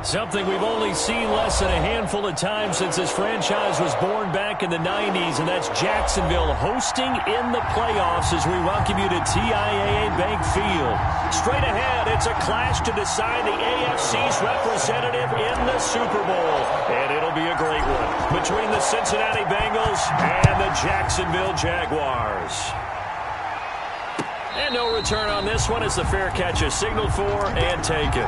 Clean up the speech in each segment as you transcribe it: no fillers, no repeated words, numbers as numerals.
Something we've only seen less than a handful of times since this franchise was born back in the 90s, and that's Jacksonville hosting in the playoffs as we welcome you to TIAA Bank Field. Straight ahead, it's a clash to decide the AFC's representative in the Super Bowl, and it'll be a great one between the Cincinnati Bengals and the Jacksonville Jaguars. And no return on this one as the fair catch is signaled for and taken.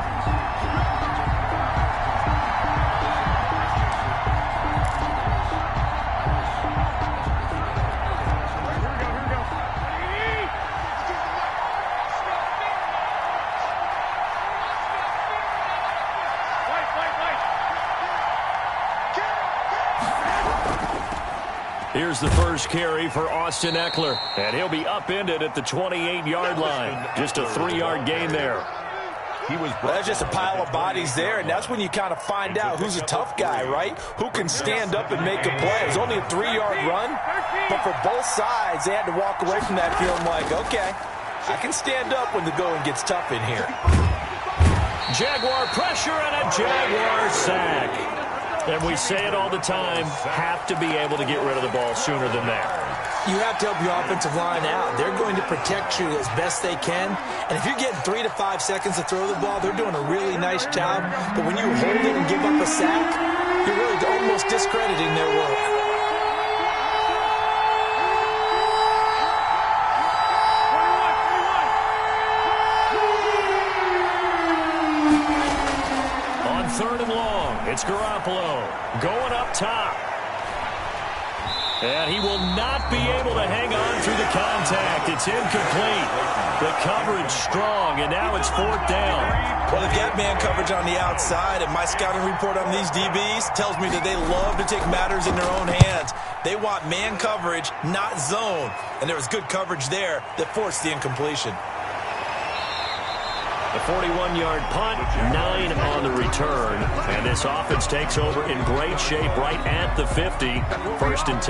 Here's the first carry for Austin Eckler, and he'll be upended at the 28-yard line. Just a 3-yard gain there. There's just a pile of bodies there, and that's when you kind of find out who's a tough guy, right? Who can stand up and make a play. It was only a 3-yard run, but for both sides, they had to walk away from that feeling like, okay, I can stand up when the going gets tough in here. Jaguar pressure and a Jaguar sack. And we say it all the time, have to be able to get rid of the ball sooner than that. You have to help your offensive line out. They're going to protect you as best they can. And if you're getting 3 to 5 seconds to throw the ball, they're doing a really nice job. But when you hold it and give up a sack, you're really almost discrediting their work. Third and long. It's Garoppolo going up top. And he will not be able to hang on through the contact. It's incomplete. The coverage strong, and now it's 4th down. Well, they've got man coverage on the outside, and my scouting report on these DBs tells me that they love to take matters in their own hands. They want man coverage, not zone. And there was good coverage there that forced the incompletion. The 41-yard punt, 9 on the return. And this offense takes over in great shape right at the 50. 1st and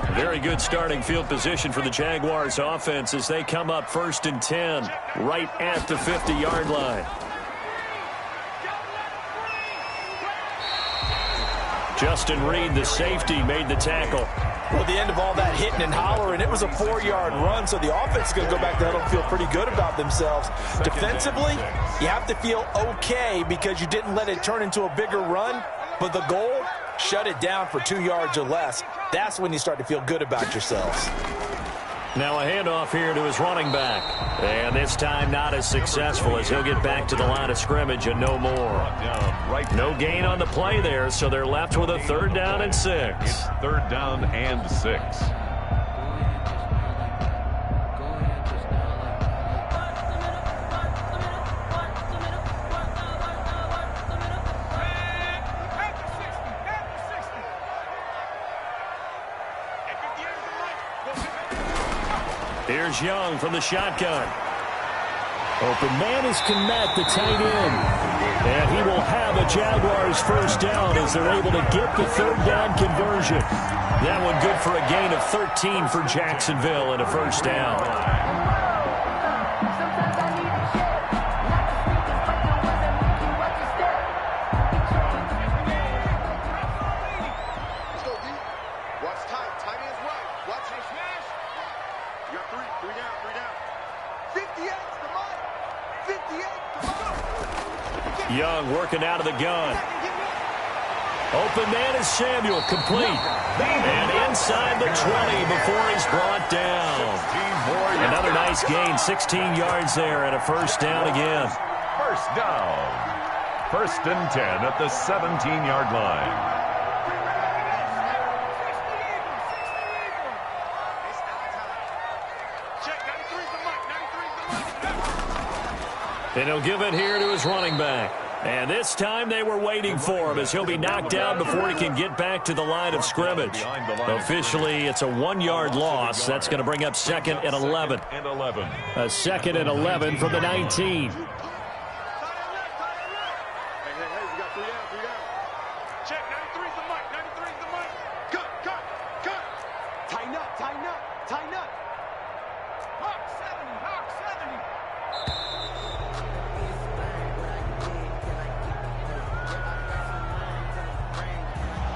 10. Very good starting field position for the Jaguars offense as they come up 1st and 10 right at the 50-yard line. Justin Reed, the safety, made the tackle. Well, the end of all that hitting and hollering, it was a 4-yard run, so the offense is going to go back there and feel pretty good about themselves. Defensively, you have to feel okay because you didn't let it turn into a bigger run, but the goal, shut it down for 2 yards or less. That's when you start to feel good about yourselves. Now a handoff here to his running back. And this time not as successful as he'll get back to the line of scrimmage and no more. No gain on the play there, so they're left with a 3rd down and 6. It's 3rd down and 6. Here's Young from the shotgun. Open man is Kmet, the tight end. And he will have a Jaguars 1st down as they're able to get the 3rd down conversion. That one good for a gain of 13 for Jacksonville and a 1st down. Young working out of the gun. Open man is Samuel, complete. And inside the 20 before he's brought down. Another nice gain, 16 yards there and a 1st down again. 1st down. 1st and 10 at the 17-yard line. And he'll give it here to his running back. And this time they were waiting for him as he'll be knocked down before he can get back to the line of scrimmage. Officially, it's a 1-yard loss. That's going to bring up 2nd and 11. A 2nd and 11 from the 19.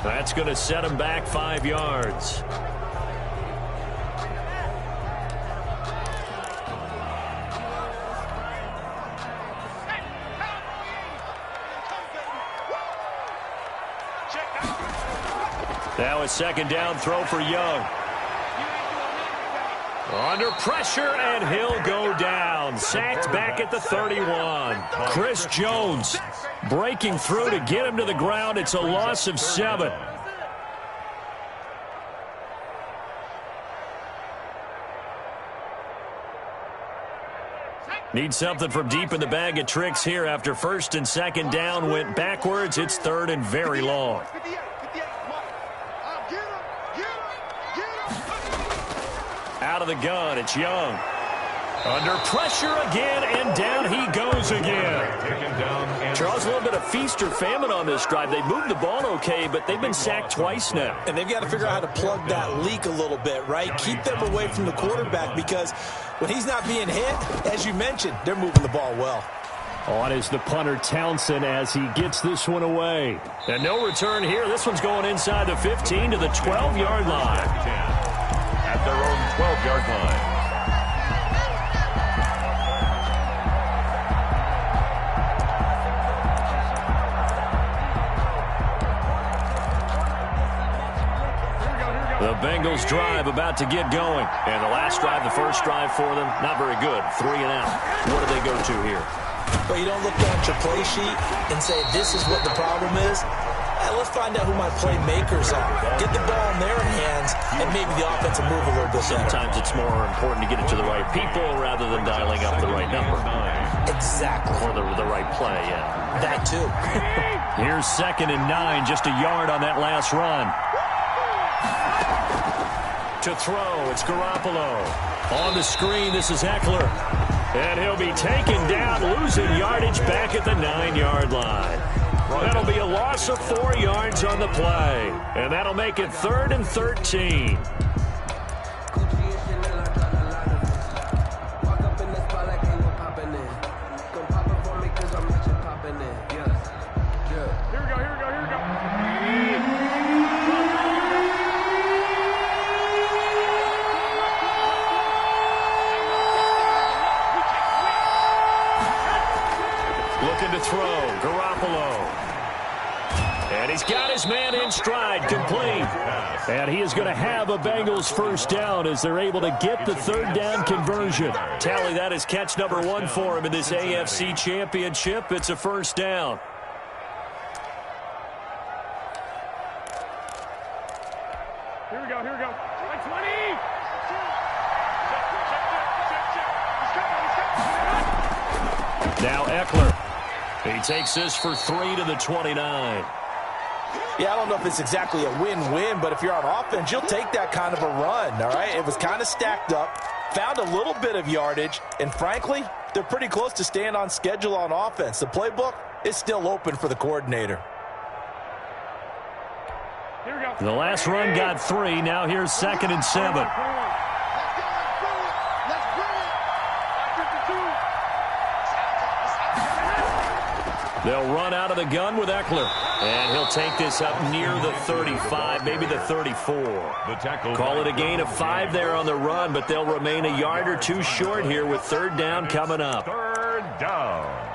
That's going to set him back 5 yards. Now a second down throw for Young. Under pressure, and he'll go down. Sacked back at the 31. Chris Jones breaking through to get him to the ground. It's a loss of 7. Need something from deep in the bag of tricks here after first and second down went backwards. It's third and very long. Out of the gun, it's Young. Under pressure again, and down he goes again. Charles, a little bit of feast or famine on this drive. They moved the ball okay, but they've been sacked twice now. And they've got to figure out how to plug that leak a little bit, right? Keep them away from the quarterback, because when he's not being hit, as you mentioned, they're moving the ball well. On is the punter, Townsend, as he gets this one away. And no return here. This one's going inside the 15 to the 12-yard line. At their own 12-yard line. The Bengals drive about to get going. And the last drive, the first drive for them, not very good. 3 and out. What do they go to here? Well, you don't look down at your play sheet and say, this is what the problem is. Let's find out who my playmakers are. Get the ball in their hands, and maybe the offense will move a little bit better. Sometimes it's more important to get it to the right people rather than dialing up the right number. Exactly. Or the right play, yeah. That too. Here's 2nd and 9, just a yard on that last run. To throw, it's Garoppolo. On the screen, this is Eckler. And he'll be taken down, losing yardage back at the 9-yard line. That'll be a loss of 4 yards on the play. And that'll make it 3rd and 13. Looking to throw, Garoppolo. And he's got his man in stride, complete. And he is going to have a Bengals first down as they're able to get the 3rd down conversion. Tally, that is catch number 1 for him in this AFC Championship. It's a first down. Here we go, here we go. 20. Now Eckler. He takes this for 3 to the 29. Yeah, I don't know if it's exactly a win-win, but if you're on offense, you'll take that kind of a run, all right? It was kind of stacked up, found a little bit of yardage, and frankly, they're pretty close to staying on schedule on offense. The playbook is still open for the coordinator. Here we go. The last run got 3. Now here's 2nd and 7. They'll run out of the gun with Eckler. And he'll take this up near the 35, maybe the 34. Call it a gain of 5 there on the run, but they'll remain a yard or 2 short here with 3rd down coming up. 3rd down.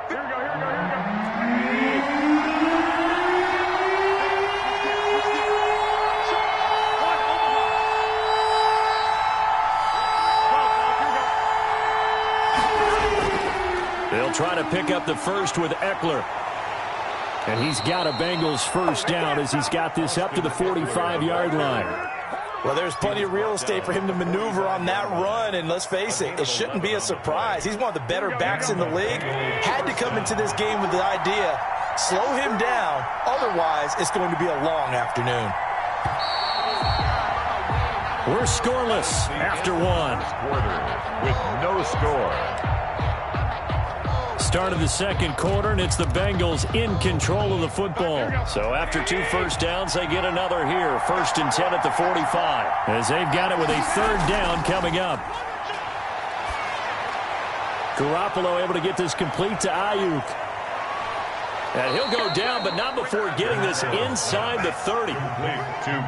Here we go, here we go, here we go. They'll try to pick up the first with Eckler. And he's got a Bengals first down as he's got this up to the 45-yard line. Well, there's plenty of real estate for him to maneuver on that run, and let's face it, it shouldn't be a surprise. He's one of the better backs in the league. Had to come into this game with the idea, slow him down, otherwise it's going to be a long afternoon. We're scoreless after 1. Quarter with no score. Start of the 2nd quarter, and it's the Bengals in control of the football. So after 2 first downs, they get another here. 1st and 10 at the 45, as they've got it with a 3rd down coming up. Garoppolo able to get this complete to Ayuk. And he'll go down, but not before getting this inside the 30.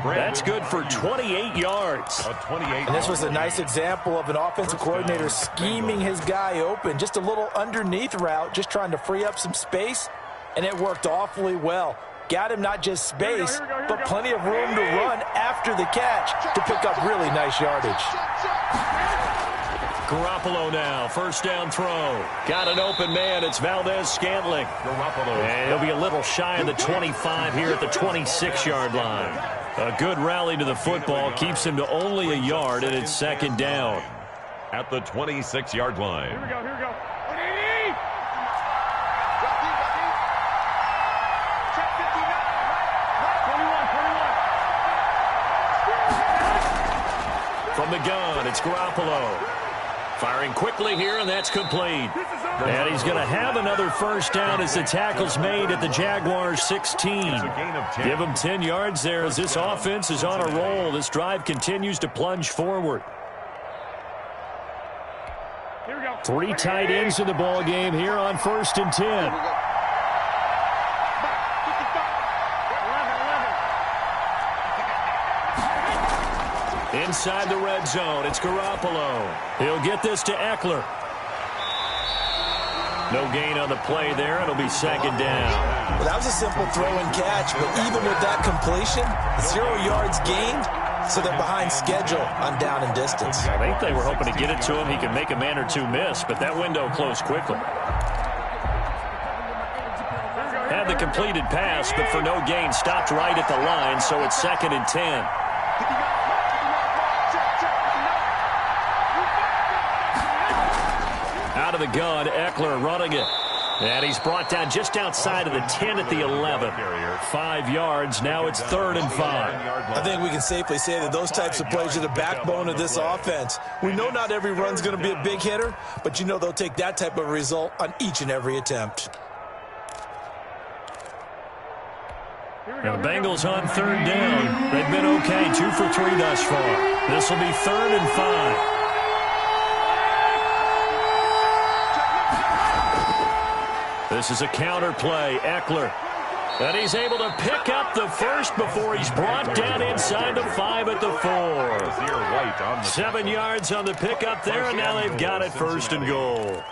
That's good for 28 yards. And this was a nice example of an offensive coordinator scheming his guy open. Just a little underneath route, just trying to free up some space, and it worked awfully well. Got him not just space, but plenty of room to run after the catch to pick up really nice yardage. Garoppolo now, first down throw. Got an open man, it's Valdez-Scantling. And he'll be a little shy of the 25 here at the 26-yard line. A good rally to the football, keeps him to only a yard, and it's second down. At the 26-yard line. Here we go, here we go. Check 59. 21. From the gun, it's Garoppolo. Firing quickly here, and that's complete. And he's going to have another first down as the tackle's made at the Jaguars 16. Give him 10 yards there as this offense is on a roll. This drive continues to plunge forward. Here we go. 3 tight ends in the ball game here on 1st and 10. Inside the red zone, it's Garoppolo. He'll get this to Eckler. No gain on the play there. It'll be second down. Well, that was a simple throw and catch, but even with that completion, 0 yards gained, so they're behind schedule on down and distance. I think they were hoping to get it to him. He could make a man or two miss, but that window closed quickly. Had the completed pass, but for no gain, stopped right at the line, so it's 2nd and 10. Out of the gun, Eckler running it. And he's brought down just outside of the 10 at the 11. 5 yards. Now it's 3rd and 5. I think we can safely say that those types of plays are the backbone of this offense. We know not every run's going to be a big hitter, but you know they'll take that type of result on each and every attempt. Now the Bengals on 3rd down. They've been okay, 2 for 3 thus far. This will be 3rd and 5. This is a counter play, Eckler. And he's able to pick up the first before he's brought down inside the 5 at the 4. 7 yards on the pickup there, and now they've got it 1st and goal.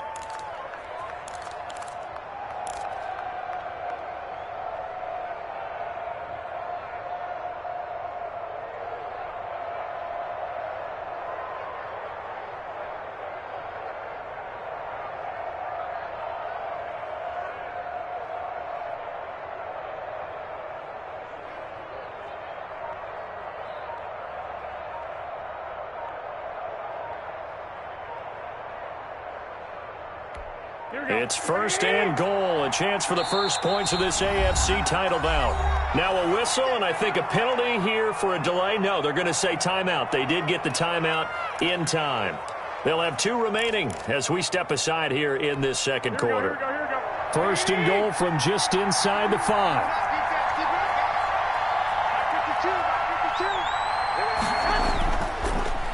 It's 1st and goal, a chance for the first points of this AFC title bout. Now a whistle, and I think a penalty here for a delay. No, they're going to say timeout. They did get the timeout in time. They'll have 2 remaining as we step aside here in this second quarter. 1st and goal from just inside the 5.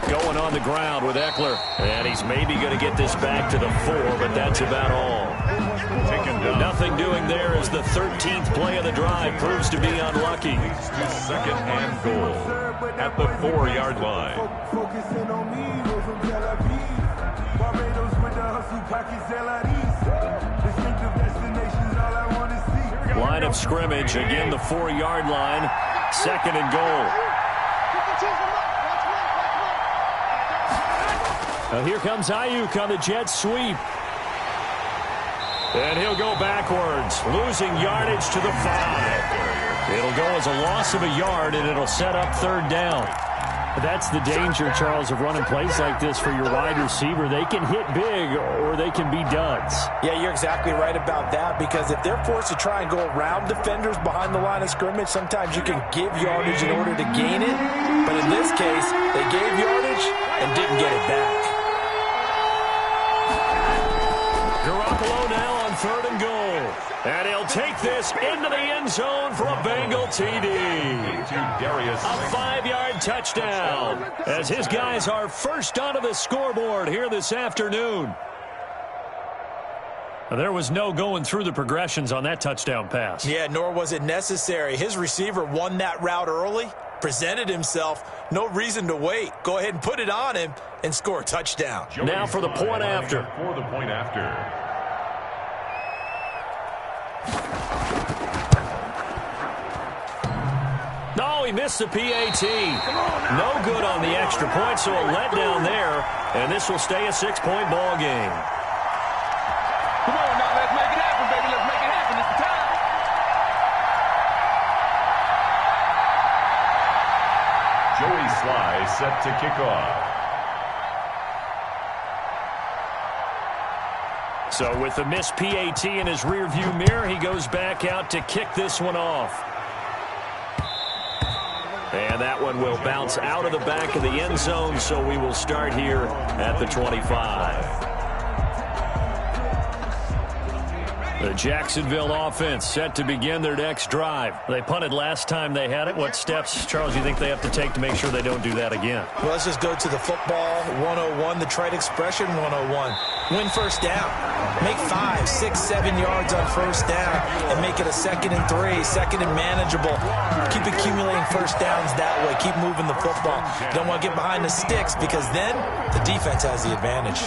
Going on the ground with Eckler. And he's maybe going to get this back to the 4, but that's about all. Nothing doing there as the 13th play of the drive proves to be unlucky. 2nd and goal at the 4-yard line. Line of scrimmage, again the 4-yard line. 2nd and goal. Now here comes Ayuk on the jet sweep. And he'll go backwards, losing yardage to the 5. It'll go as a loss of a yard, and it'll set up 3rd down. That's the danger, Charles, of running plays like this for your wide receiver. They can hit big, or they can be duds. Yeah, you're exactly right about that, because if they're forced to try and go around defenders behind the line of scrimmage, sometimes you can give yardage in order to gain it. But in this case, they gave yardage and didn't get it back. Garoppolo now on 3rd and goal. And he'll take this into the end zone for a Bengal TD. A 5-yard touchdown as his guys are first onto the scoreboard here this afternoon. There was no going through the progressions on that touchdown pass. Yeah, nor was it necessary. His receiver won that route early, presented himself. No reason to wait. Go ahead and put it on him and score a touchdown. Now for the point after. For the point after. No, he missed the PAT. No good on the extra point, so a letdown there. And this will stay a 6-point ball game. Come on now, let's make it happen, baby. Let's make it happen. It's the time. Joey Sly set to kick off. So with the missed PAT in his rearview mirror, he goes back out to kick this one off. And that one will bounce out of the back of the end zone, so we will start here at the 25. The Jacksonville offense set to begin their next drive. They punted last time they had it. What steps, Charles, you think they have to take to make sure they don't do that again? Well, let's just go to the football 101, the trite expression 101. Win first down. Make 5, 6, 7 yards on first down and make it a 2nd and 3, 2nd and manageable. Keep accumulating first downs that way. Keep moving the football. You don't want to get behind the sticks because then the defense has the advantage.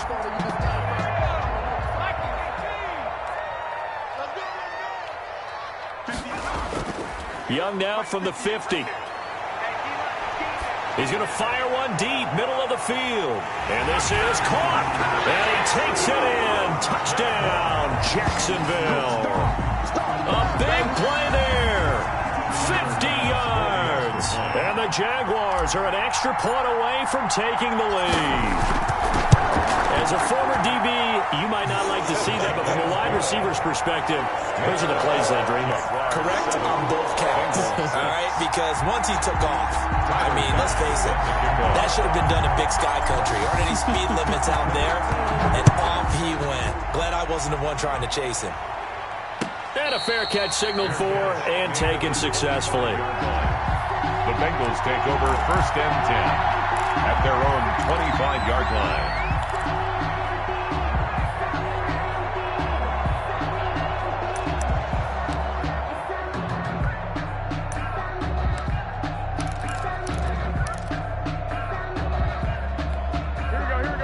Young now from the 50. He's going to fire one deep, middle of the field. And this is caught. And he takes it in. Touchdown, Jacksonville. A big play there. 50 yards. And the Jaguars are an extra point away from taking the lead. As a former DB, you might not like to see that, but from a wide receiver's perspective, those are the plays they dream of. Correct on both counts. All right, because once he took off, I mean, let's face it, that should have been done in Big Sky Country. Aren't any speed limits out there? And off he went. Glad I wasn't the one trying to chase him. And a fair catch signaled for and taken successfully. The Bengals take over 1st and 10 at their own 25-yard line.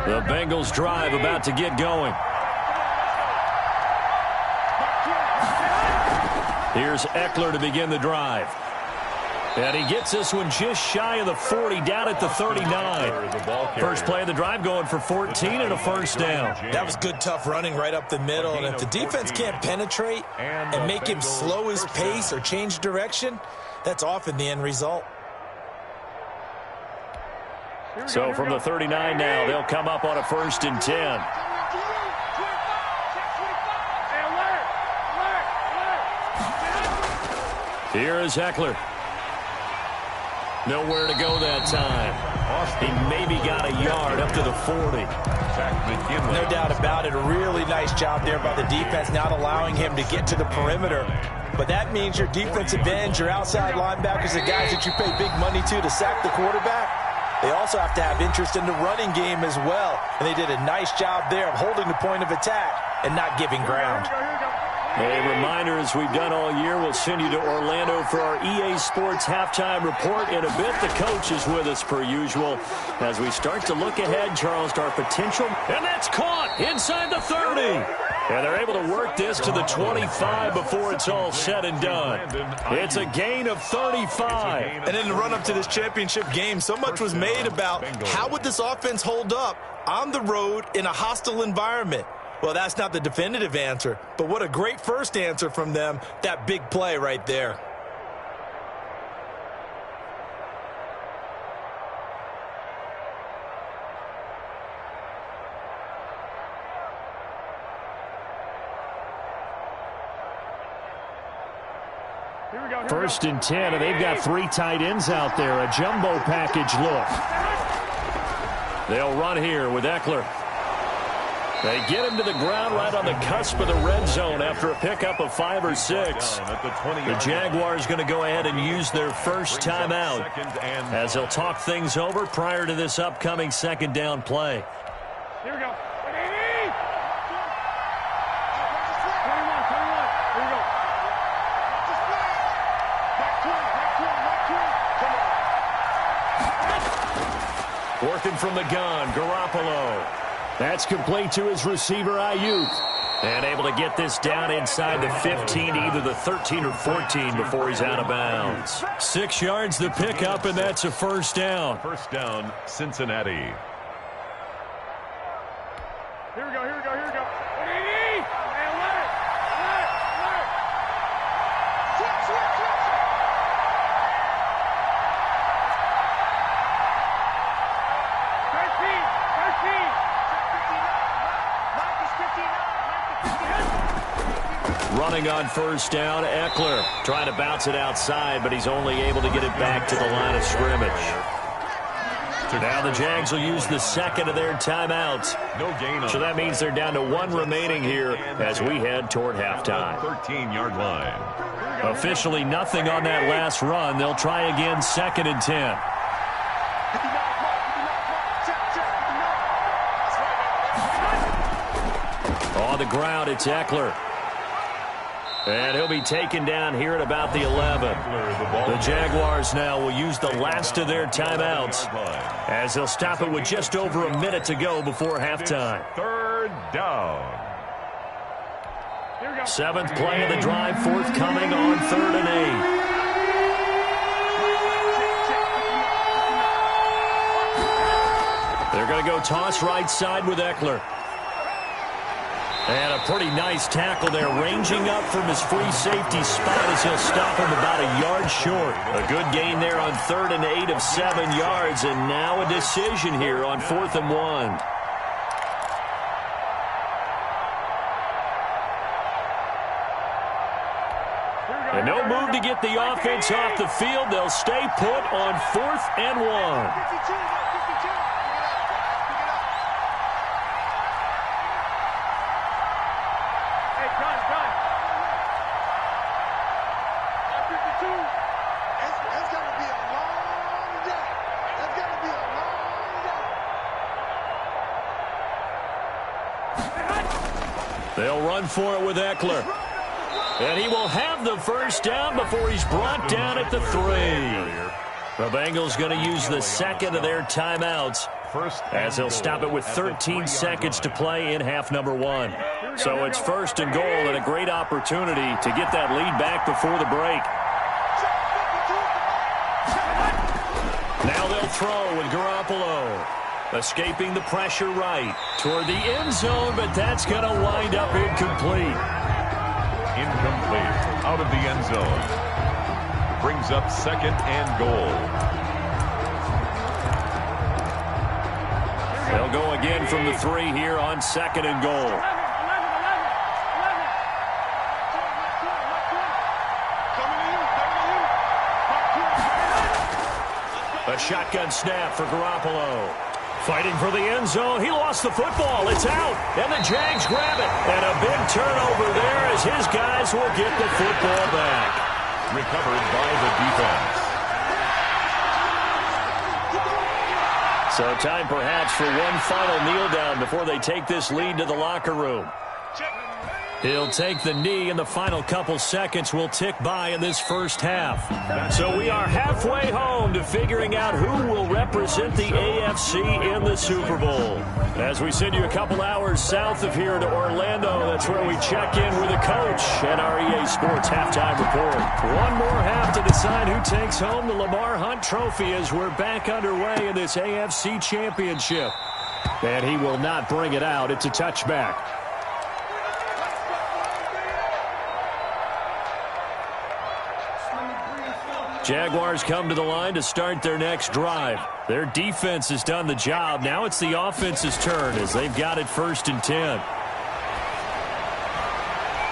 The Bengals drive about to get going. Here's Eckler to begin the drive. And he gets this one just shy of the 40, down at the 39. First play of the drive going for 14 and a first down. That was good, tough running right up the middle. And if the defense can't penetrate and make him slow his pace or change direction, that's often the end result. So from the 39 now, they'll come up on a 1st and 10. Here is Eckler. Nowhere to go that time. He maybe got a yard up to the 40. No doubt about it. A really nice job there by the defense, not allowing him to get to the perimeter. But that means your defensive ends, your outside linebackers, the guys that you pay big money to sack the quarterback, they also have to have interest in the running game as well. And they did a nice job there of holding the point of attack and not giving ground. A reminder, as we've done all year, we'll send you to Orlando for our EA Sports halftime report in a bit. The coach is with us per usual as we start to look ahead, Charles, to our potential. And that's caught inside the 30. And they're able to work this to the 25 before it's all said and done. It's a gain of 35. And in the run-up to this championship game, so much was made about how would this offense hold up on the road in a hostile environment. Well, that's not the definitive answer, but what a great first answer from them, that big play right there. First and 10, and they've got 3 tight ends out there. A jumbo package look. They'll run here with Eckler. They get him to the ground right on the cusp of the red zone after a pickup of 5 or 6. The Jaguars going to go ahead and use their first timeout as they'll talk things over prior to this upcoming 2nd down play. Here we go. Working from the gun, Garoppolo. That's complete to his receiver, Ayuk. And able to get this down inside the 15, either the 13 or 14 before he's out of bounds. 6 yards the pickup, and that's a first down. First down, Cincinnati. Here we go. Hey, alert. Switch. 13. Running on first down, Eckler trying to bounce it outside, but he's only able to get it back to the line of scrimmage. Now the Jags will use the second of their timeouts. No gain on. So that means they're down to 1 remaining here as we head toward halftime. 13-yard line. Officially nothing on that last run. They'll try again, 2nd and 10. On the ground, it's Eckler. And he'll be taken down here at about the 11. The Jaguars now will use the last of their timeouts as they'll stop it with just over a minute to go before halftime. 3rd down. 7th play of the drive, forthcoming on 3rd and 8. They're going to go toss right side with Eckler. And a pretty nice tackle there, ranging up from his free safety spot as he'll stop him about a yard short. A good gain there on 3rd and 8 of 7 yards, and now a decision here on 4th and 1. And no move to get the offense off the field. They'll stay put on 4th and 1. They'll run for it with Eckler. And he will have the first down before he's brought down at the 3. The Bengals going to use the second of their timeouts as they'll stop it with 13 seconds to play in half number 1. So it's 1st and goal and a great opportunity to get that lead back before the break. Now they'll throw with Garoppolo. Escaping the pressure right toward the end zone, but that's going to wind up incomplete. Incomplete. Out of the end zone. Brings up 2nd and goal. They'll go again from the 3 here on 2nd and goal. A shotgun snap for Garoppolo. Fighting for the end zone. He lost the football. It's out. And the Jags grab it. And a big turnover there as his guys will get the football back. Recovered by the defense. So time perhaps for one final kneel down before they take this lead to the locker room. He'll take the knee, and the final couple seconds will tick by in this first half. So we are halfway home to figuring out who will represent the AFC in the Super Bowl. As we send you a couple hours south of here to Orlando, that's where we check in with the coach at our EA Sports Halftime Report. One more half to decide who takes home the Lamar Hunt Trophy as we're back underway in this AFC Championship. And he will not bring it out. It's a touchback. Jaguars come to the line to start their next drive. Their defense has done the job. Now it's the offense's turn as they've got it 1st and 10.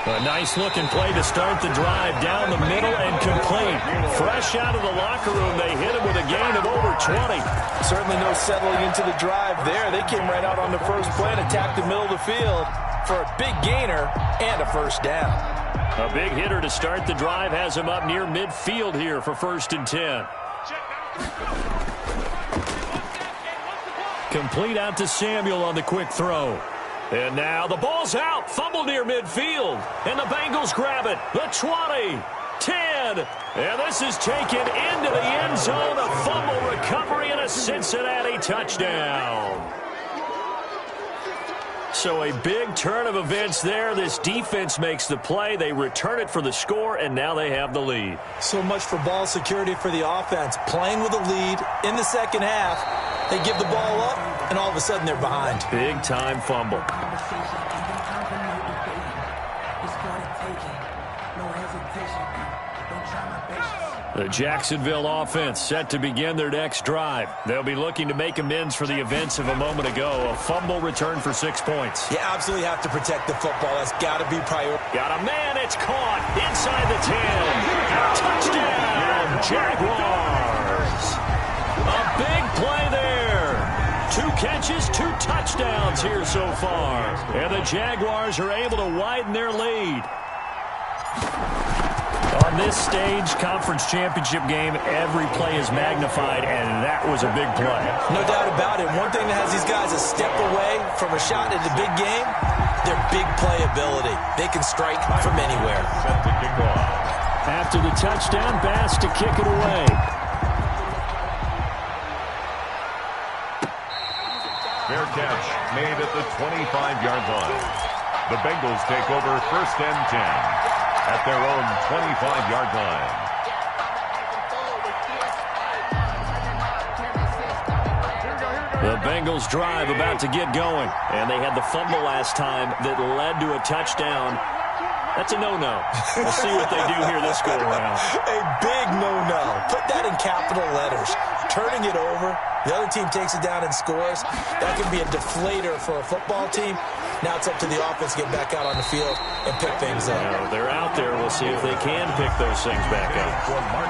A nice-looking play to start the drive down the middle and complete. Fresh out of the locker room, they hit him with a gain of over 20. Certainly no settling into the drive there. They came right out on the first play and attacked the middle of the field for a big gainer and a first down. A big hitter to start the drive has him up near midfield here for 1st and 10. Complete out to Samuel on the quick throw. And now the ball's out. Fumble near midfield. And the Bengals grab it. The 20. 10. And this is taken into the end zone. A fumble recovery and a Cincinnati touchdown. So a big turn of events there. This defense makes the play. They return it for the score, and now they have the lead. So much for ball security for the offense. Playing with a lead in the second half. They give the ball up, and all of a sudden they're behind. Big-time fumble. The Jacksonville offense set to begin their next drive. They'll be looking to make amends for the events of a moment ago. A fumble return for 6 points. You absolutely have to protect the football. That's got to be priority. Got a man. It's caught inside the 10. Touchdown, Jaguars. A big play there. 2 catches, 2 touchdowns here so far. And the Jaguars are able to widen their lead. On this stage, conference championship game, every play is magnified, and that was a big play. No doubt about it. One thing that has these guys a step away from a shot in the big game, their big play ability. They can strike from anywhere. After the touchdown, Bass to kick it away. Fair catch made at the 25-yard line. The Bengals take over 1st and 10. At their own 25-yard line. The Bengals drive about to get going. And they had the fumble last time that led to a touchdown. That's a no-no. We'll see what they do here this go-around. A big no-no. Put that in capital letters. Turning it over. The other team takes it down and scores. That can be a deflator for a football team. Now it's up to the offense to get back out on the field and pick things up. They're out there. We'll see if they can pick those things back up.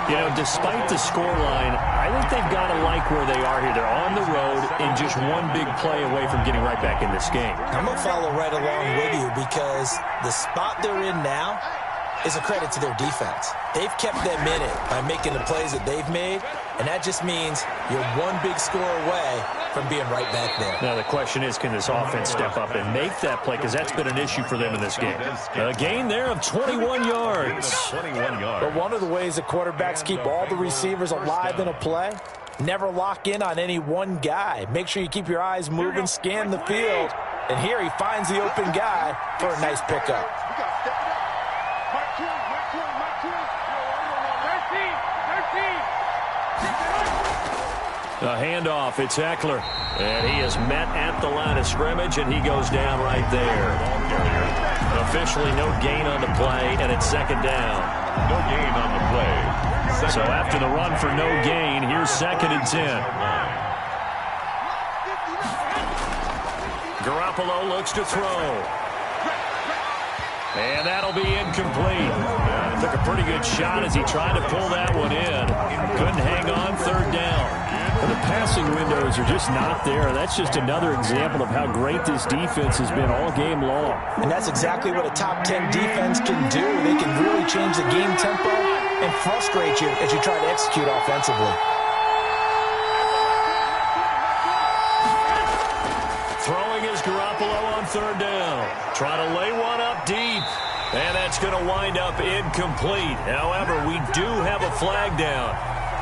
You know, despite the scoreline, I think they've got to like where they are here. They're on the road and just one big play away from getting right back in this game. I'm going to follow right along with you because the spot they're in now is a credit to their defense. They've kept them in it by making the plays that they've made, and that just means you're one big score away from being right back there. Now the question is, can this offense step up and make that play? Because that's been an issue for them in this game. A gain there of 21 yards. But one of the ways that quarterbacks keep all the receivers alive in a play, never lock in on any one guy. Make sure you keep your eyes moving, scan the field. And here he finds the open guy for a nice pickup. A handoff, it's Eckler. And he is met at the line of scrimmage, and he goes down right there. Officially no gain on the play, and it's 2nd down. No gain on the play. So after the run for no gain, here's 2nd and 10. Garoppolo looks to throw. And that'll be incomplete. Took a pretty good shot as he tried to pull that one in. Couldn't hang on, 3rd down. The passing windows are just not there. That's just another example of how great this defense has been all game long. And that's exactly what a top 10 defense can do. They can really change the game tempo and frustrate you as you try to execute offensively. Throwing is Garoppolo on 3rd down. Trying to lay one up deep. And that's going to wind up incomplete. However, we do have a flag down.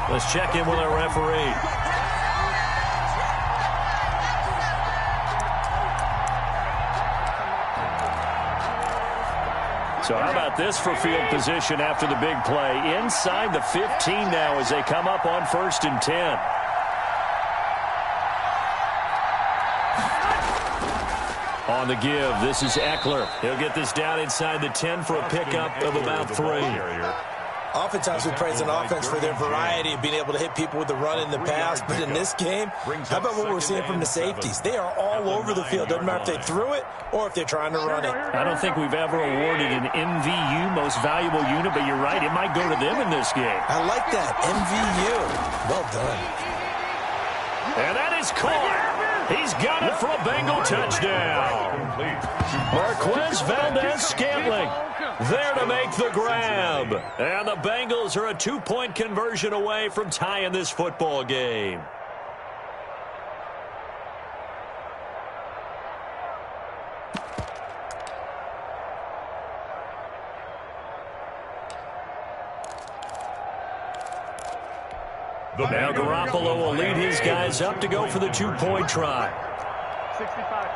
Let's check in with our referee. So how about this for field position after the big play? Inside the 15 now as they come up on 1st and 10. On the give, this is Eckler. He'll get this down inside the 10 for a pickup of about 3. Oftentimes we praise an offense for their variety of being able to hit people with the run in the pass, but in this game, how about what we're seeing from the safeties? They are all over the field. Doesn't matter if they threw it or if they're trying to run it. I don't think we've ever awarded an MVU, most valuable unit, but you're right, it might go to them in this game. I like that, MVU. Well done. And that is caught. He's got it for a Bengal touchdown. Marquez Valdez-Scantling there to make the grab. And the Bengals are a 2-point conversion away from tying this football game. Now Garoppolo will lead his guys up to go for the two-point try. 65.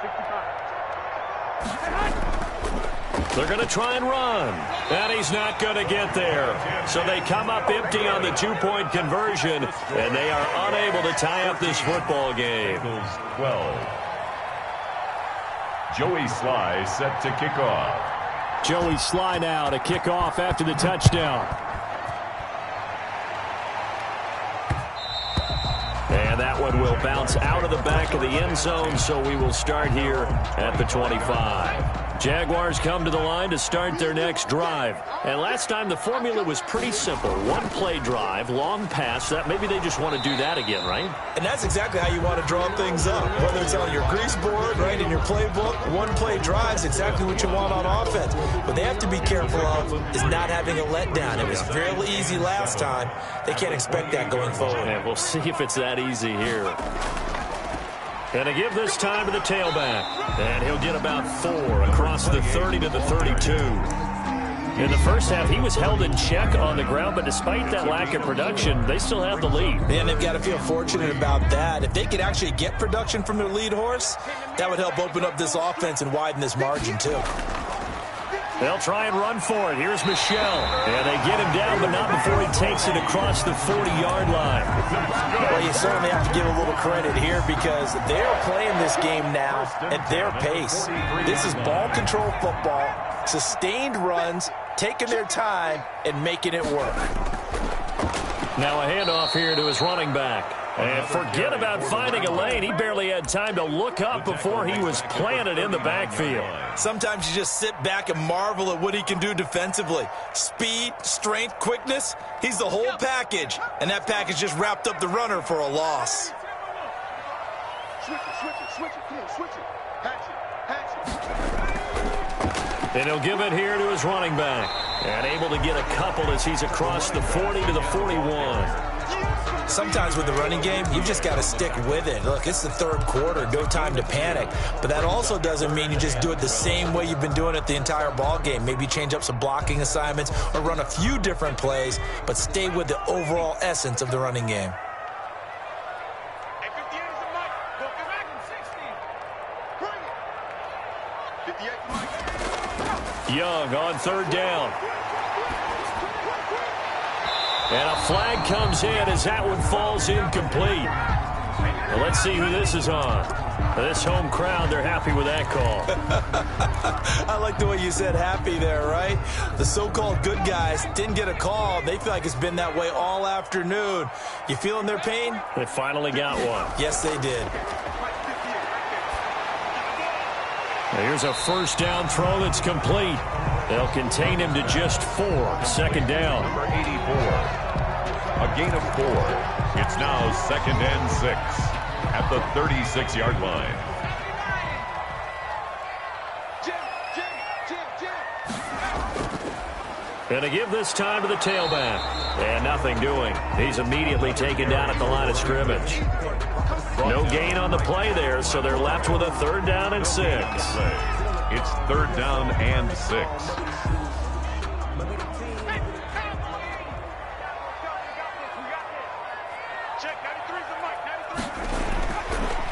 They're going to try and run. And he's not going to get there. So they come up empty on the two-point conversion, and they are unable to tie up this football game. 12. Joey Sly set to kick off. Joey Sly now to kick off after the touchdown. And that one will bounce out of the back of the end zone, so we will start here at the 25. Jaguars come to the line to start their next drive. And last time the formula was pretty simple. One-play drive, long pass. That maybe they just want to do that again, right? And that's exactly how you want to draw things up. Whether it's on your grease board, right, in your playbook, one-play drive is exactly what you want on offense. What they have to be careful of is not having a letdown. It was real easy last time. They can't expect that going forward. And we'll see if it's that easy here. And to give this time to the tailback. And he'll get about 4 across the 30 to the 32. In the first half, he was held in check on the ground, but despite that lack of production, they still have the lead. And they've got to feel fortunate about that. If they could actually get production from their lead horse, that would help open up this offense and widen this margin, too. They'll try and run for it. Here's Michelle. And they get him down, but not before he takes it across the 40-yard line. Well, you certainly have to give a little credit here because they're playing this game now at their pace. This is ball control football, sustained runs, taking their time, and making it work. Now a handoff here to his running back. And forget about finding a lane. He barely had time to look up before he was planted in the backfield. Sometimes you just sit back and marvel at what he can do defensively. Speed, strength, quickness. He's the whole package. And that package just wrapped up the runner for a loss. And he'll give it here to his running back. And able to get a couple as he's across the 40 to the 41. Sometimes with the running game, you've just got to stick with it. Look, it's the third quarter, no time to panic. But that also doesn't mean you just do it the same way you've been doing it the entire ball game. Maybe change up some blocking assignments or run a few different plays, but stay with the overall essence of the running game. Young on third down. And a flag comes in as that one falls incomplete. Well, let's see who this is on. This home crowd, they're happy with that call. I like the way you said happy there, right? The so-called good guys didn't get a call. They feel like it's been that way all afternoon. You feeling their pain? They finally got one. Yes, they did. Here's a first down throw that's complete. They'll contain him to just 4. Second down. Number 84. A gain of 4. It's now 2nd and 6 at the 36-yard line. And to give this time to the tailback. And nothing doing. He's immediately taken down at the line of scrimmage. No gain on the play there, so they're left with a 3rd down and 6. It's 3rd down and 6.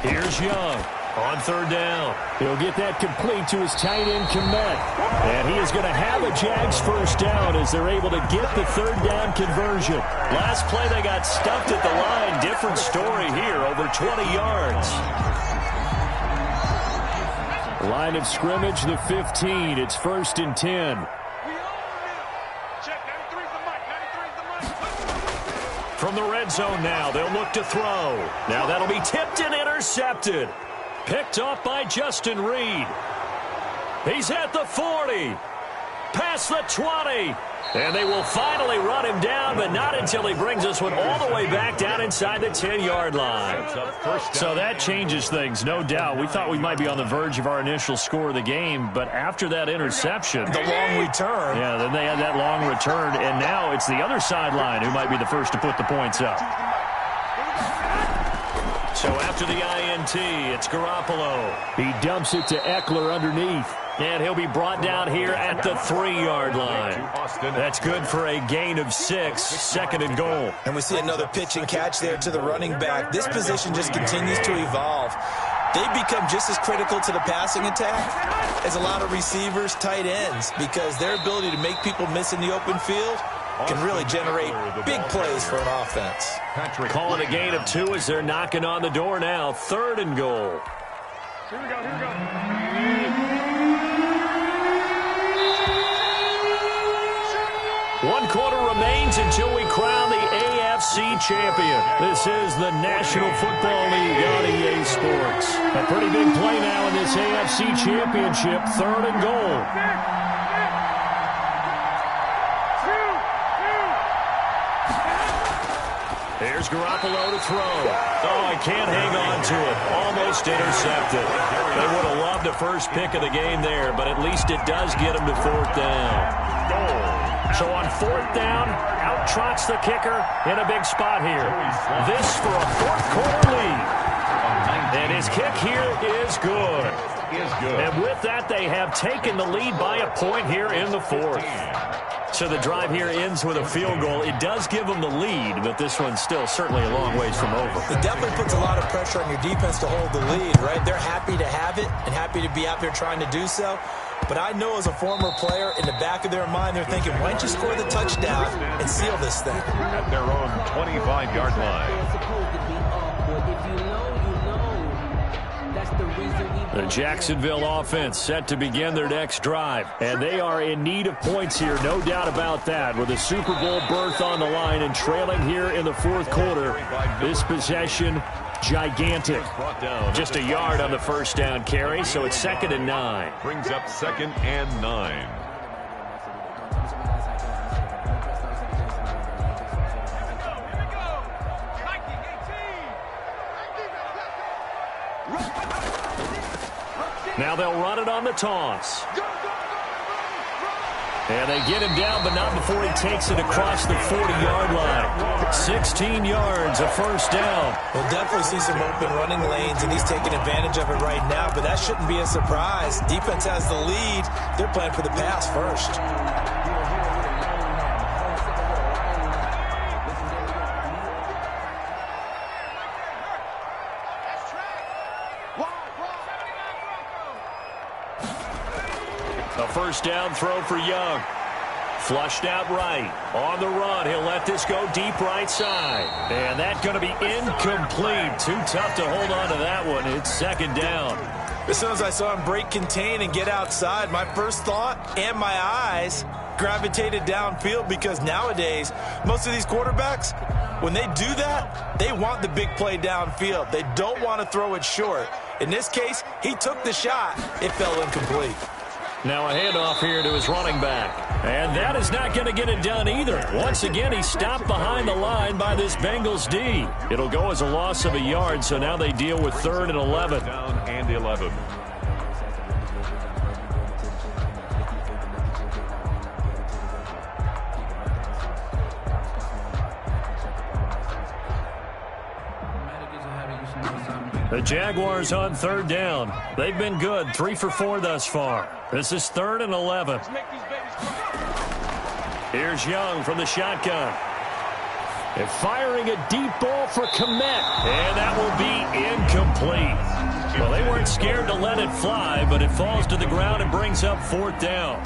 Here's Young on 3rd down. He'll get that complete to his tight end, Kmet. And he is going to have a Jags first down as they're able to get the 3rd down conversion. Last play they got stuffed at the line. Different story here, over 20 yards. Line of scrimmage, the 15. It's 1st and 10. From the red zone now, they'll look to throw. Now that'll be tipped and intercepted. Picked off by Justin Reed. He's at the 40. Past the 20. And they will finally run him down, but not until he brings this one all the way back down inside the 10-yard line. So that changes things, no doubt. We thought we might be on the verge of our initial score of the game, but after that interception, the long return. Yeah, then they had that long return, and now it's the other sideline who might be the first to put the points up. So after the INT, it's Garoppolo. He dumps it to Eckler underneath. And he'll be brought down here at the 3-yard line. That's good for a gain of 6, 2nd and goal. And we see another pitch and catch there to the running back. This position just continues to evolve. They've become just as critical to the passing attack as a lot of receivers, tight ends, because their ability to make people miss in the open field can really generate big plays for an offense. Calling a gain of 2 as they're knocking on the door now. 3rd and goal. Here we go. 1 quarter remains until we crown the AFC champion. This is the National Football League on EA Sports. A pretty big play now in this AFC championship. 3rd and goal. Here's Garoppolo to throw. Oh, I can't hang on to it. Almost intercepted. They would have loved the first pick of the game there, but at least it does get them to 4th down. So on 4th down, out trots the kicker in a big spot here. This for a 4th quarter lead. And his kick here is good. And with that, they have taken the lead by a point here in the 4th. So the drive here ends with a field goal. It does give them the lead, but this one's still certainly a long ways from over. It definitely puts a lot of pressure on your defense to hold the lead, right? They're happy to have it and happy to be out there trying to do so. But I know as a former player, in the back of their mind, they're thinking, why don't you score the touchdown and seal this thing? At their own 25-yard line. The Jacksonville offense set to begin their next drive. And they are in need of points here, no doubt about that. With a Super Bowl berth on the line and trailing here in the 4th quarter. This possession, gigantic. Just a yard on the 1st down carry, so it's 2nd and 9. Brings up 2nd and 9. Now they'll run it on the toss. And they get him down, but not before he takes it across the 40-yard line. 16 yards, a 1st down. We'll definitely see some open running lanes, and he's taking advantage of it right now, but that shouldn't be a surprise. Defense has the lead. They're playing for the pass first. A 1st down throw for Young. Flushed out right. On the run, he'll let this go deep right side. And that's going to be incomplete. Too tough to hold on to that one. It's 2nd down. As soon as I saw him break contain and get outside, my first thought and my eyes gravitated downfield, because nowadays, most of these quarterbacks, when they do that, they want the big play downfield. They don't want to throw it short. In this case, he took the shot. It fell incomplete. Now a handoff here to his running back. And that is not going to get it done either. Once again, he's stopped behind the line by this Bengals D. It'll go as a loss of a yard, so now they deal with 3rd and 11. Down and 11. The Jaguars on 3rd down. They've been good, 3 for 4 thus far. This is 3rd and 11. Here's Young from the shotgun. And firing a deep ball for Kmet. And that will be incomplete. Well, they weren't scared to let it fly, but it falls to the ground and brings up 4th down.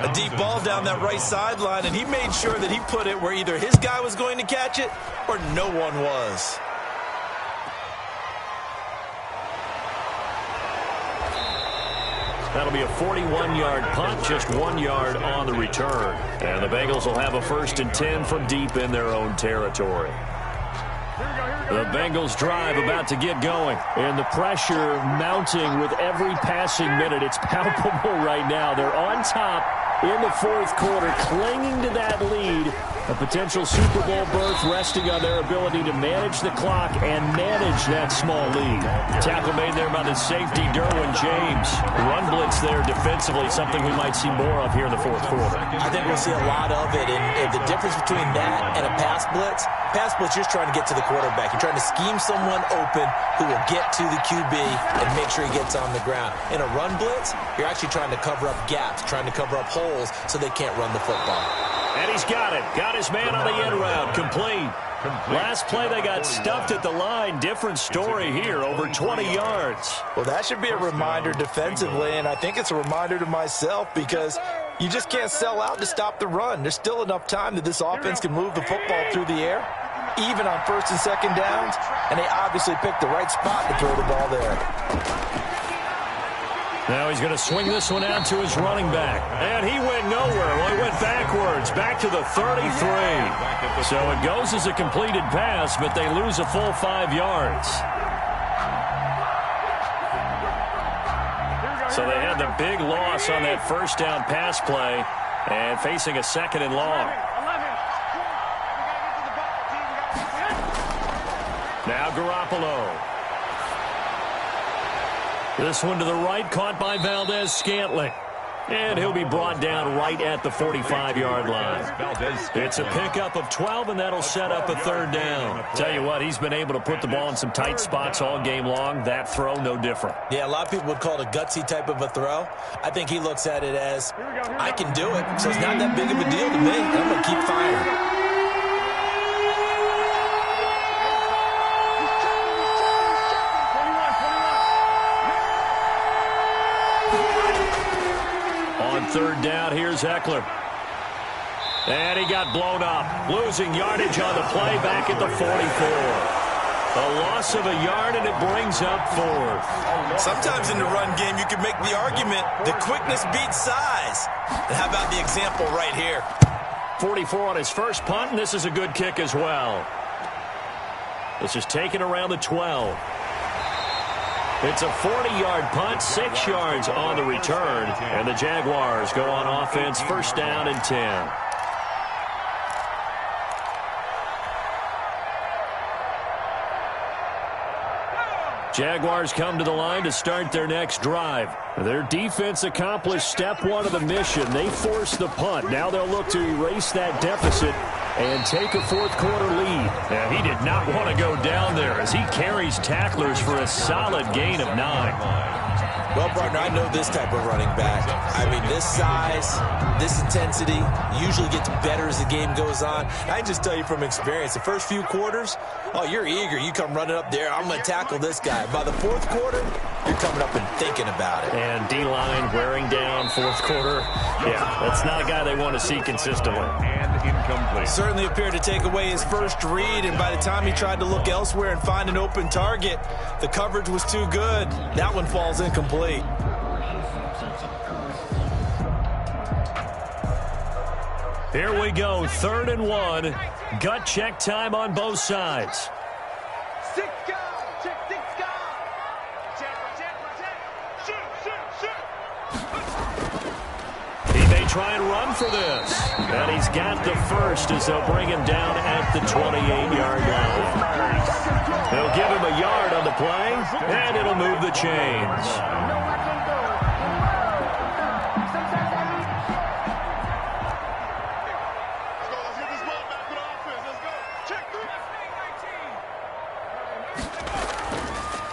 A deep ball down that right sideline, and he made sure that he put it where either his guy was going to catch it or no one was. That'll be a 41-yard punt, just 1 yard on the return. And the Bengals will have a 1st and 10 from deep in their own territory. The Bengals drive about to get going. And the pressure mounting with every passing minute. It's palpable right now. They're on top in the 4th quarter, clinging to that lead. potential Super Bowl berth resting on their ability to manage the clock and manage that small lead. Tackle made there by the safety, Derwin James. Run blitz there defensively, something we might see more of here in the fourth quarter. I think we'll see a lot of it, and the difference between that and a pass blitz, you're just trying to get to the quarterback. You're trying to scheme someone open who will get to the QB and make sure he gets on the ground. In a run blitz, you're actually trying to cover up gaps, trying to cover up holes so they can't run the football. And he's got it. Got his man on the end round. Complete. Last play, they got stuffed at the line. Different story here, over 20 yards. Well, that should be a reminder defensively, and I think it's a reminder to myself because you just can't sell out to stop the run. There's still enough time that this offense can move the football through the air, even on first and second downs, and they obviously picked the right spot to throw the ball there. Now he's going to swing this one out to his running back. And he went nowhere. Well, he went backwards, back to the 33. So it goes as a completed pass, but they lose a full 5 yards. So they had the big loss on that first down pass play and facing a second and long. Now Garoppolo. This one to the right, caught by Valdez-Scantling. And he'll be brought down right at the 45-yard line. It's a pickup of 12, and that'll set up a third down. Tell you what, he's been able to put the ball in some tight spots all game long. That throw, no different. Yeah, a lot of people would call it a gutsy type of a throw. I think he looks at it as, I can do it, so it's not that big of a deal to me. I'm going to keep firing. Third down, here's Eckler. And he got blown up. Losing yardage on the play back at the 44. A loss of a yard, and it brings up fourth. Sometimes in the run game, you can make the argument the quickness beats size. And how about the example right here? 44 on his first punt, and this is a good kick as well. This is taken around the 12. It's a 40-yard punt, 6 yards on the return, and the Jaguars go on offense, first down and 10. Jaguars come to the line to start their next drive. Their defense accomplished step one of the mission. They forced the punt. Now they'll look to erase that deficit and take a fourth quarter lead. And he did not want to go down there as he carries tacklers for a solid gain of 9. Well, partner, I know this type of running back. I mean, this size, this intensity usually gets better as the game goes on. I can just tell you from experience, the first few quarters, oh, you're eager. You come running up there, I'm going to tackle this guy. By the fourth quarter, you're coming up and thinking about it. And D-line wearing down fourth quarter. Yeah, that's not a guy they want to see consistently. And incomplete. Certainly appeared to take away his first read, and by the time he tried to look elsewhere and find an open target, the coverage was too good. That one falls incomplete. Here we go, 3rd and 1. Gut check time on both sides. He may try and run for this. And he's got the first as they'll bring him down at the 28-yard line. They'll give him a yard on the play, and it'll move the chains.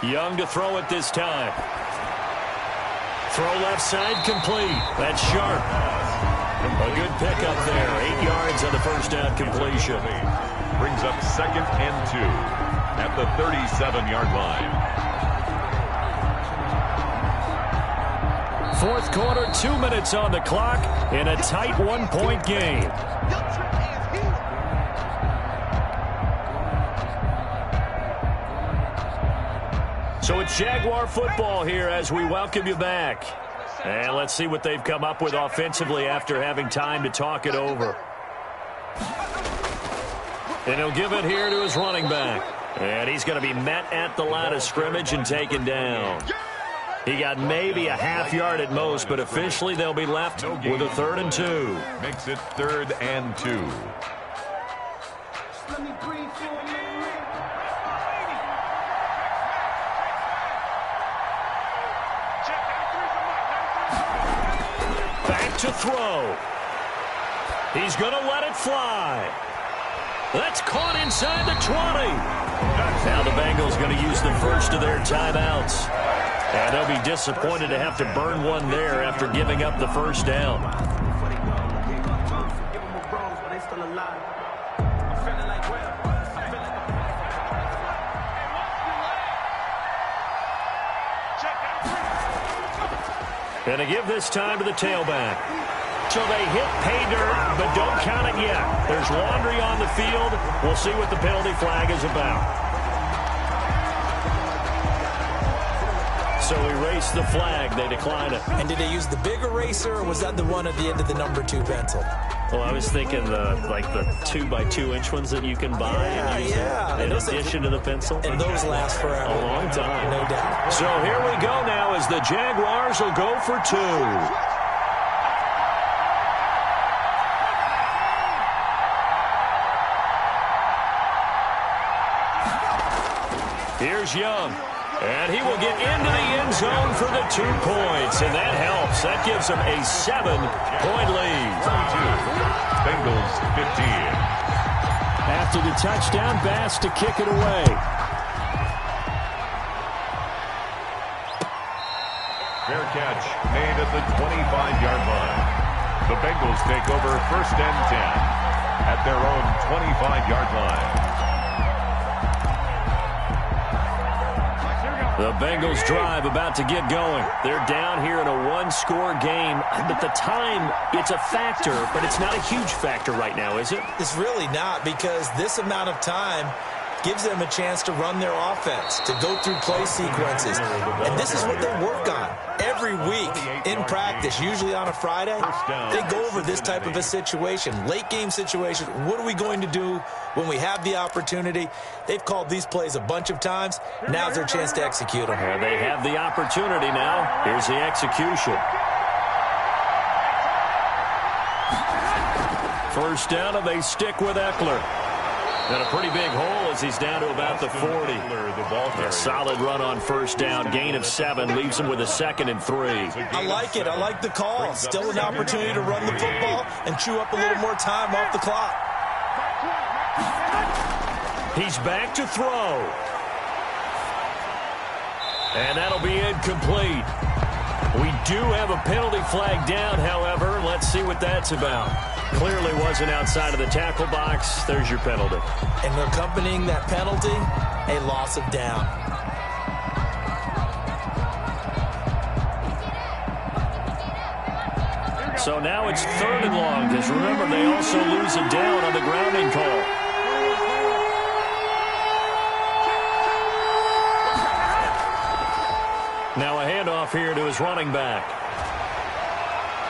Young to throw it this time. Throw left side complete. That's sharp. A good pickup there. 8 yards on the first down completion. Brings up 2nd and 2 at the 37-yard line. Fourth quarter, 2 minutes on the clock in a tight 1-point game. So it's Jaguar football here as we welcome you back. And let's see what they've come up with offensively after having time to talk it over. And he'll give it here to his running back. And he's going to be met at the line of scrimmage and taken down. He got maybe a half yard at most, but officially they'll be left with a 3rd and 2. Makes it 3rd and 2. Back to throw. He's going to let it fly. That's caught inside the 20. Now the Bengals going to use the first of their timeouts. And they'll be disappointed to have to burn one there after giving up the first down. And to give this time to the tailback. So they hit pay dirt, but don't count it yet. There's laundry on the field. We'll see what the penalty flag is about. So erase the flag. They decline it. And did they use the big eraser, or was that the one at the end of the number 2 pencil? Well, I was thinking the 2x2-inch ones that you can buy in addition to the pencil. And those last forever. A long time. No doubt. So here we go now as the Jaguars will go for 2. Here's Young. And he will get into the end zone for the 2 points. And that helps. That gives them a 7-point lead. 22. Bengals 15. After the touchdown, Bass to kick it away. Fair catch made at the 25-yard line. The Bengals take over 1st and 10 at their own 25-yard line. The Bengals drive about to get going. They're down here in a 1-score game. But the time, it's a factor, but it's not a huge factor right now, is it? It's really not, because this amount of time gives them a chance to run their offense, to go through play sequences. And this is what they work on every week in practice, usually on a Friday. They go over this type of a situation, late game situation. What are we going to do when we have the opportunity? They've called these plays a bunch of times. Now's their chance to execute them. Well, they have the opportunity now. Here's the execution. First down, and they stick with Eckler. And a pretty big hole as he's down to about the 40. A solid run on first down. Gain of 7 leaves him with a 2nd and 3. I like it. I like the call. Still an opportunity to run the football and chew up a little more time off the clock. He's back to throw. And that'll be incomplete. We do have a penalty flag down, however. Let's see what that's about. Clearly wasn't outside of the tackle box. There's your penalty. And accompanying that penalty, a loss of down. So now it's 3rd and long, because remember, they also lose a down on the grounding call. Now a handoff here to his running back.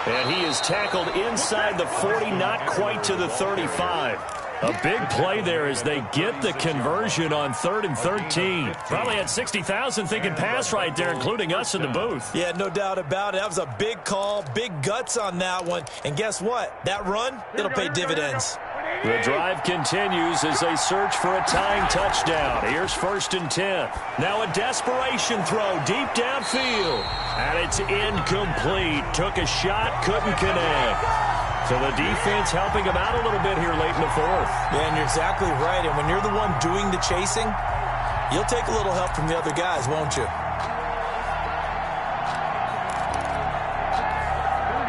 And he is tackled inside the 40, not quite to the 35. A big play there as they get the conversion on 3rd and 13. Probably had 60,000 thinking pass right there, including us in the booth. Yeah, no doubt about it. That was a big call, big guts on that one. And guess what? That run, it'll pay dividends. The drive continues as they search for a tying touchdown. Here's 1st and 10. Now a desperation throw deep downfield. And it's incomplete. Took a shot, couldn't connect. So the defense helping him out a little bit here late in the 4th. Yeah, and you're exactly right. And when you're the one doing the chasing, you'll take a little help from the other guys, won't you?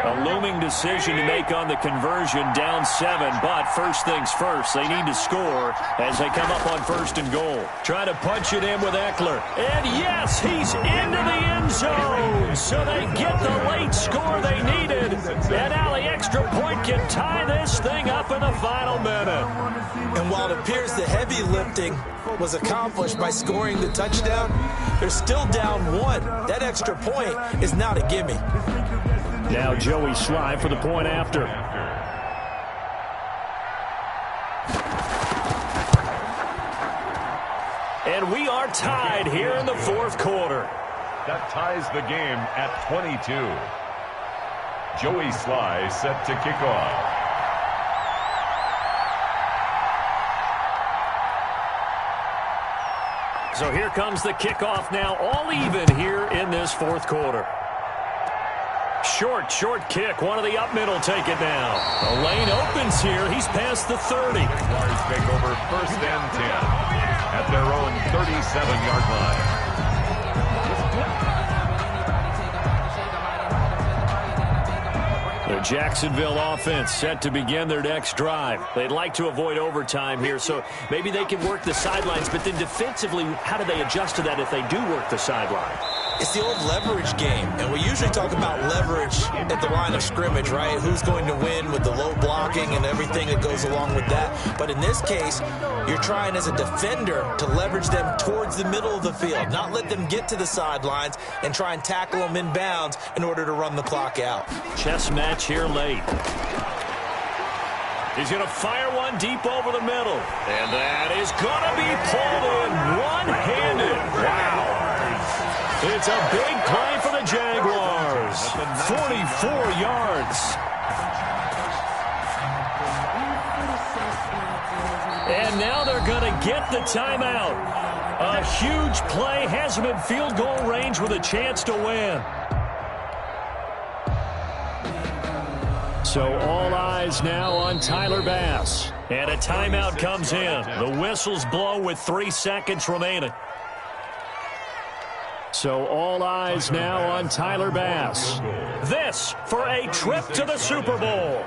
A looming decision to make on the conversion, down 7, but first things first, they need to score as they come up on 1st and goal. Trying to punch it in with Eckler. And yes, he's into the end zone. So they get the late score they needed. And now the extra point can tie this thing up in the final minute. And while it appears the heavy lifting was accomplished by scoring the touchdown, they're still down 1. That extra point is not a gimme. Now Joey Sly for the point after. And we are tied here in the 4th quarter. That ties the game at 22. Joey Sly set to kick off. So here comes the kickoff now, all even here in this fourth quarter. Short kick. One of the up middle take it now. The lane opens here. He's past the 30. Jaguars take over first and 10 at their own 37-yard line. The Jacksonville offense set to begin their next drive. They'd like to avoid overtime here, so maybe they can work the sidelines, but then defensively, how do they adjust to that if they do work the sideline? It's the old leverage game, and we usually talk about leverage at the line of scrimmage, right? Who's going to win with the low blocking and everything that goes along with that. But in this case, you're trying as a defender to leverage them towards the middle of the field, not let them get to the sidelines and try and tackle them in bounds in order to run the clock out. Chess match here late. He's going to fire one deep over the middle. And that is going to be pulled in one-handed. Wow. It's a big play for the Jaguars. 44 yards. And now they're going to get the timeout. A huge play has them in field goal range with a chance to win. So all eyes now on Tyler Bass. And a timeout comes in. The whistles blow with 3 seconds remaining. So all eyes now on Tyler Bass. This for a trip to the Super Bowl.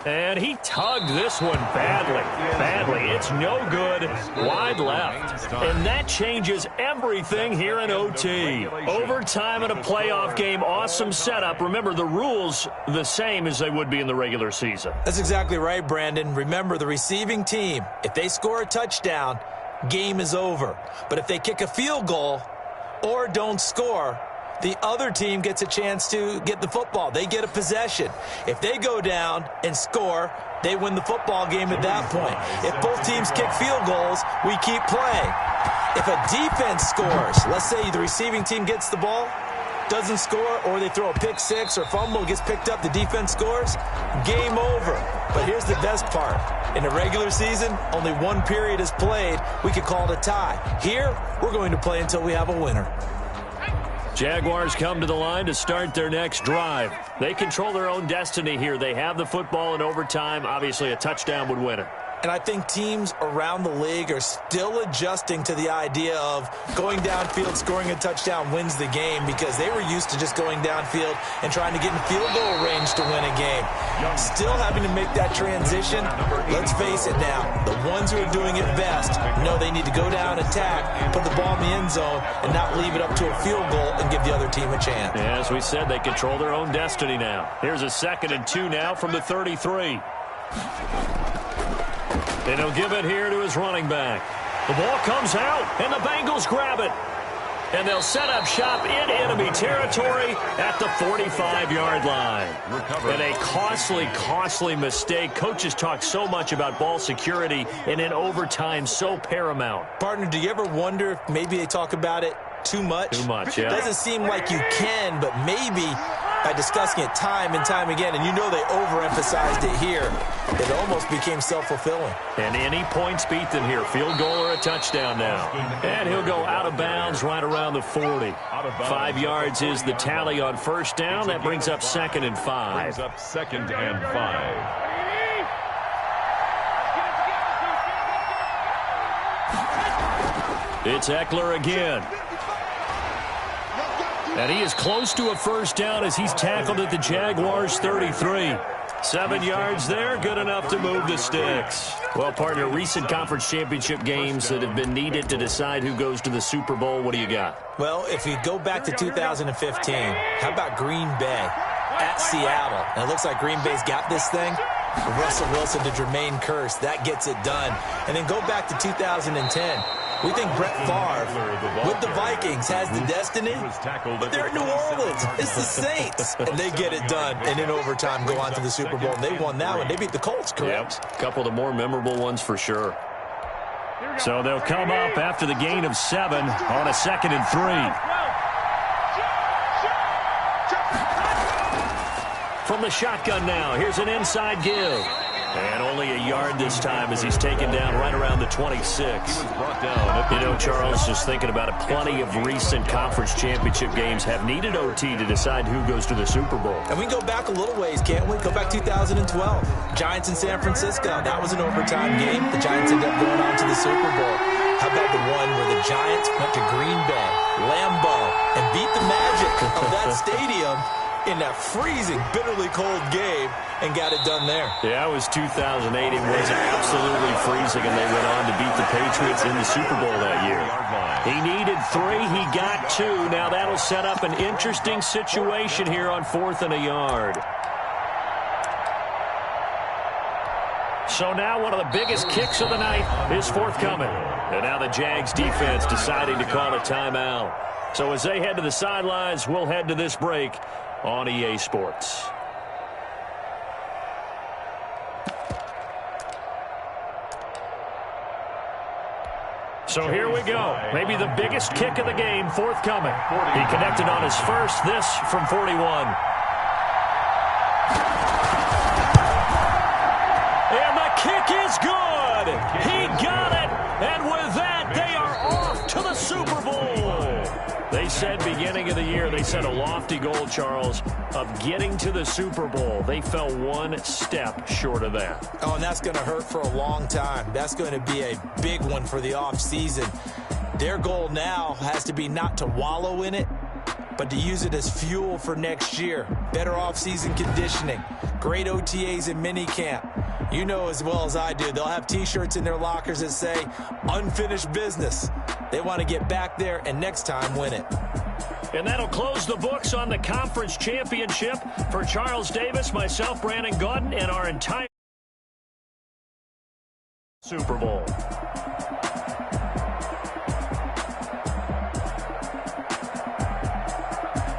And he tugged this one badly. It's no good. Wide left. And that changes everything here in OT. Overtime in a playoff game. Awesome setup. Remember, the rules the same as they would be in the regular season. That's exactly right, Brandon. Remember, the receiving team, if they score a touchdown, game is over. But if they kick a field goal or don't score, the other team gets a chance to get the football. They get a possession. If they go down and score, they win the football game at that point. If both teams kick field goals, we keep playing. If a defense scores, let's say the receiving team gets the ball, doesn't score, or they throw a pick six or fumble, gets picked up, the defense scores, game over. But here's the best part. In a regular season, only one period is played. We could call it a tie. Here, we're going to play until we have a winner. Jaguars come to the line to start their next drive. They control their own destiny here. They have the football in overtime. Obviously, a touchdown would win it. And I think teams around the league are still adjusting to the idea of going downfield, scoring a touchdown wins the game, because they were used to just going downfield and trying to get in field goal range to win a game. Still having to make that transition. Let's face it now, the ones who are doing it best know they need to go down, attack, put the ball in the end zone, and not leave it up to a field goal and give the other team a chance. As we said, they control their own destiny now. Here's a 2nd and 2 now from the 33. And he'll give it here to his running back. The ball comes out, and the Bengals grab it. And they'll set up shop in enemy territory at the 45-yard line. And a costly mistake. Coaches talk so much about ball security, and in overtime, so paramount. Partner, do you ever wonder if maybe they talk about it too much? Too much, yeah. It doesn't seem like you can, but maybe by discussing it time and time again, and you know they overemphasized it here, it almost became self-fulfilling. And any points beat them here. Field goal or a touchdown now. And he'll go out of bounds right around the 40. 5 yards is the tally on first down. That brings up 2nd and 5. Brings up 2nd and 5. It's Eckler again. And he is close to a first down as he's tackled at the Jaguars' 33. 7 yards there, good enough to move the sticks. Well, partner, recent conference championship games that have been needed to decide who goes to the Super Bowl, what do you got? Well, if we go back to 2015, how about Green Bay at Seattle? And it looks like Green Bay's got this thing. Russell Wilson to Jermaine Kearse, that gets it done. And then go back to 2010. We think Brett Favre with the Vikings has the destiny, but they're in New Orleans. It's the Saints, and they get it done. And in overtime, go on to the Super Bowl. And they won that one. They beat the Colts, correct? Yep. A couple of the more memorable ones for sure. So they'll come up after the gain of 7 on a 2nd and 3. From the shotgun now, here's an inside give. And only a yard this time as he's taken down right around the 26. He was brought down. You know, Charles, just thinking about it, plenty of recent conference championship games have needed OT to decide who goes to the Super Bowl. And we can go back a little ways, can't we? Go back 2012. Giants in San Francisco. That was an overtime game. The Giants ended up going on to the Super Bowl. How about the one where the Giants went to Green Bay, Lambeau, and beat the Magic of that stadium in that freezing, bitterly cold game and got it done there. Yeah, it was 2008. It was absolutely freezing, and they went on to beat the Patriots in the Super Bowl that year. He needed 3. He got 2. Now that'll set up an interesting situation here on 4th and a yard. So now one of the biggest kicks of the night is forthcoming. And now the Jags defense deciding to call a timeout. So as they head to the sidelines, we'll head to this break on EA Sports. So here we go. Maybe the biggest kick of the game forthcoming. He connected on his first, this from 41. And the kick is good. He got it. And with that, they are off to the Super Bowl. They said beginning of the year, they set a lofty goal, Charles, of getting to the Super Bowl. They fell one step short of that. Oh, and that's going to hurt for a long time. That's going to be a big one for the offseason. Their goal now has to be not to wallow in it, but to use it as fuel for next year. Better offseason conditioning, great OTAs and minicamp. You know as well as I do, they'll have T-shirts in their lockers that say, unfinished business. They want to get back there and next time win it. And that'll close the books on the conference championship for Charles Davis, myself, Brandon Gaudin, and our entire Super Bowl.